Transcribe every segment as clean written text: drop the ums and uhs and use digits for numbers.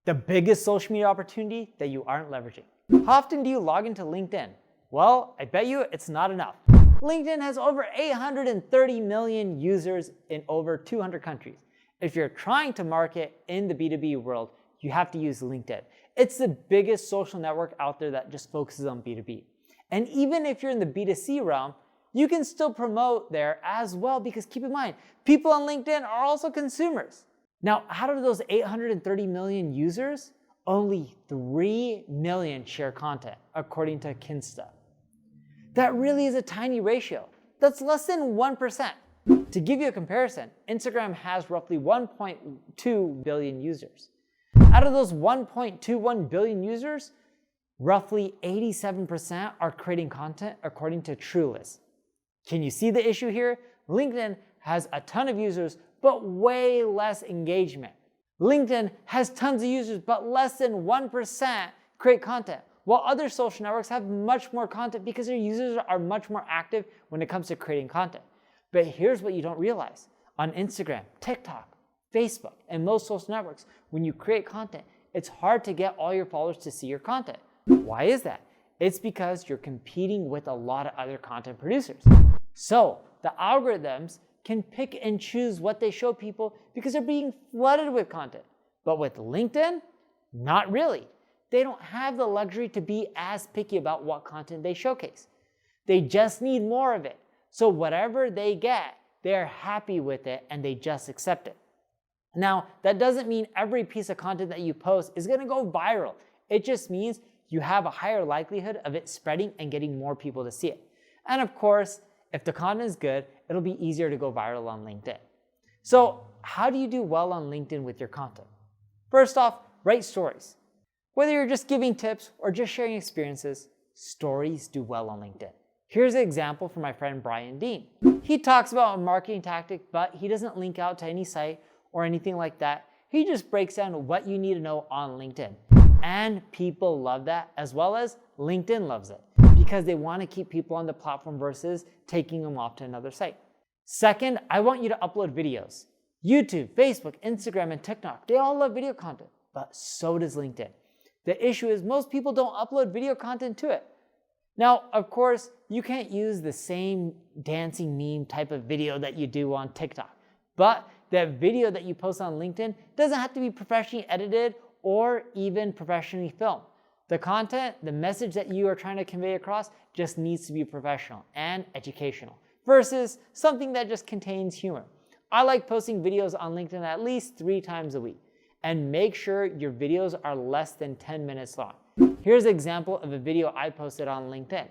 The biggest social media opportunity that you aren't leveraging. How often do you log into LinkedIn? Well, I bet you it's not enough. LinkedIn has over 830 million users in over 200 countries. If you're trying to market in the B2B world, you have to use LinkedIn. It's the biggest social network out there that just focuses on B2B. And even if you're in the B2C realm, you can still promote there as well, because keep in mind, people on LinkedIn are also consumers. Now, out of those 830 million users, only 3 million share content, according to Kinsta. That really is a tiny ratio. That's less than 1%. To give you a comparison, Instagram has roughly 1.2 billion users. Out of those 1.21 billion users, roughly 87% are creating content according to TrueList. Can you see the issue here? LinkedIn has a ton of users, but way less engagement. LinkedIn has tons of users, but less than 1% create content, while other social networks have much more content because their users are much more active when it comes to creating content. But here's what you don't realize. On Instagram, TikTok, Facebook, and most social networks, when you create content, it's hard to get all your followers to see your content. Why is that? It's because you're competing with a lot of other content producers. So the algorithms can pick and choose what they show people because they're being flooded with content. But with LinkedIn, not really. They don't have the luxury to be as picky about what content they showcase. They just need more of it. So whatever they get, they're happy with it and they just accept it. Now, that doesn't mean every piece of content that you post is going to go viral. It just means you have a higher likelihood of it spreading and getting more people to see it. And of course, if the content is good, it'll be easier to go viral on LinkedIn. So how do you do well on LinkedIn with your content? First off, write stories. Whether you're just giving tips or just sharing experiences, stories do well on LinkedIn. Here's an example from my friend Brian Dean. He talks about a marketing tactic, but he doesn't link out to any site or anything like that. He just breaks down what you need to know on LinkedIn. And people love that, as well as LinkedIn loves it, because they want to keep people on the platform versus taking them off to another site. Second, I want you to upload videos. YouTube, Facebook, Instagram, and TikTok, they all love video content, but so does LinkedIn. The issue is most people don't upload video content to it. Now, of course, you can't use the same dancing meme type of video that you do on TikTok, but that video that you post on LinkedIn doesn't have to be professionally edited or even professionally filmed. The content, the message that you are trying to convey across just needs to be professional and educational versus something that just contains humor. I like posting videos on LinkedIn at least 3 times a week, and make sure your videos are less than 10 minutes long. Here's an example of a video I posted on LinkedIn.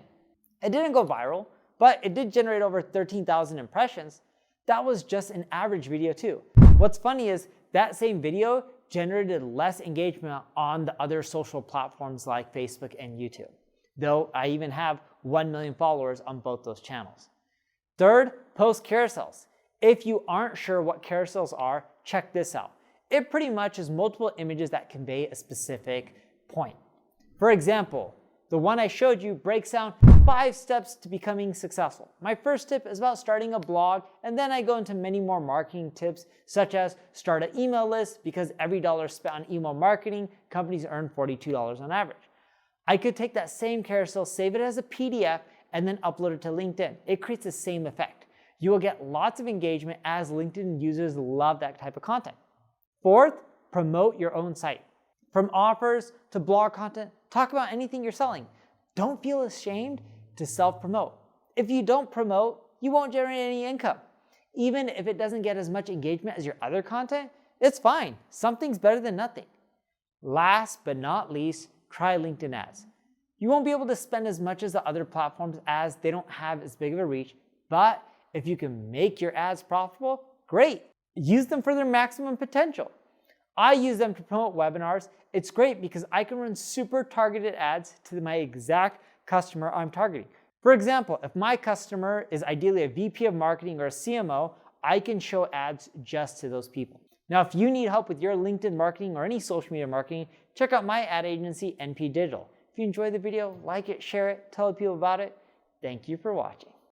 It didn't go viral, but it did generate over 13,000 impressions. That was just an average video too. What's funny is that same video generated less engagement on the other social platforms like Facebook and YouTube, though I even have 1 million followers on both those channels. Third, post carousels. If you aren't sure what carousels are, check this out. It pretty much is multiple images that convey a specific point. For example, the one I showed you breaks down 5 steps to becoming successful. My first tip is about starting a blog, and then I go into many more marketing tips, such as start an email list, because every dollar spent on email marketing, companies earn $42 on average. I could take that same carousel, save it as a PDF, and then upload it to LinkedIn. It creates the same effect. You will get lots of engagement as LinkedIn users love that type of content. Fourth, promote your own site. From offers to blog content, talk about anything you're selling. Don't feel ashamed to self-promote. If you don't promote, you won't generate any income. Even if it doesn't get as much engagement as your other content, it's fine. Something's better than nothing. Last but not least, try LinkedIn ads. You won't be able to spend as much as the other platforms as they don't have as big of a reach, but if you can make your ads profitable, great. Use them for their maximum potential. I use them to promote webinars. It's great because I can run super targeted ads to my exact customer I'm targeting. For example, if my customer is ideally a VP of marketing or a CMO, I can show ads just to those people. Now, if you need help with your LinkedIn marketing or any social media marketing, check out my ad agency, NP Digital. If you enjoyed the video, like it, share it, tell people about it. Thank you for watching.